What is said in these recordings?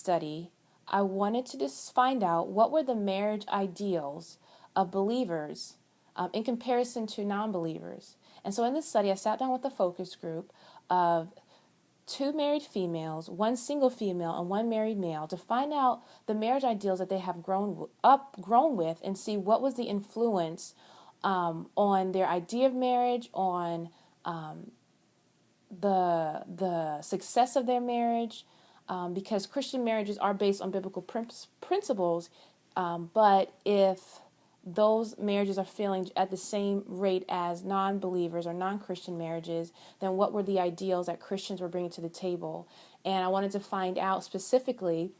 study, I wanted to just find out what were the marriage ideals of believers in comparison to non-believers. And so in this study, I sat down with a focus group of 2 married females, 1 single female, and 1 married male to find out the marriage ideals that they have grown with, and see what was the influence on their idea of marriage, on the success of their marriage, because Christian marriages are based on biblical principles, but if those marriages are failing at the same rate as non-believers or non-Christian marriages, then what were the ideals that Christians were bringing to the table? And I wanted to find out specifically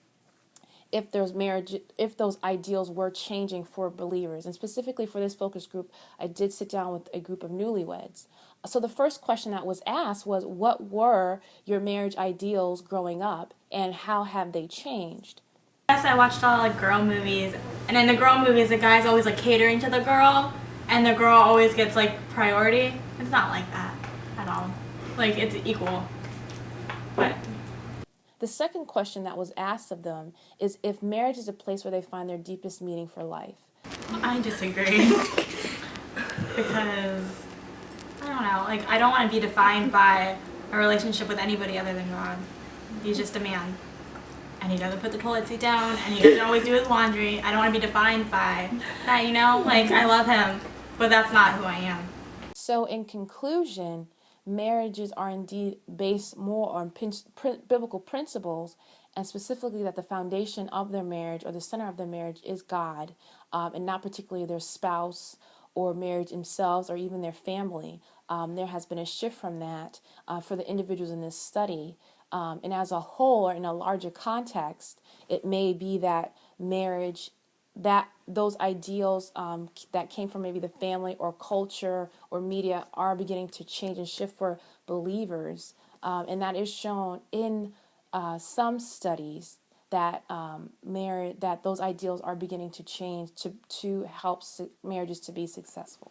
if those ideals were changing for believers. And specifically for this focus group, I did sit down with a group of newlyweds. So the first question that was asked was, what were your marriage ideals growing up, and how have they changed? Yes, I watched all like girl movies, and in the girl movies, the guy's always like catering to the girl, and the girl always gets like priority. It's not like that at all. Like, it's equal. But The second question that was asked of them is if marriage is a place where they find their deepest meaning for life. I disagree. Because I don't know, like, I don't want to be defined by a relationship with anybody other than God. He's just a man. And he doesn't put the toilet seat down, and he doesn't always do his laundry. I don't want to be defined by that, you know? Like, I love him, but that's not who I am. So in conclusion, marriages are indeed based more on biblical principles, and specifically that the foundation of their marriage, or the center of their marriage, is God, and not particularly their spouse or marriage themselves or even their family. There has been a shift from that for the individuals in this study. And as a whole, or in a larger context, it may be that marriage, that those ideals that came from maybe the family or culture or media are beginning to change and shift for believers. And that is shown in some studies that that those ideals are beginning to change to help marriages to be successful.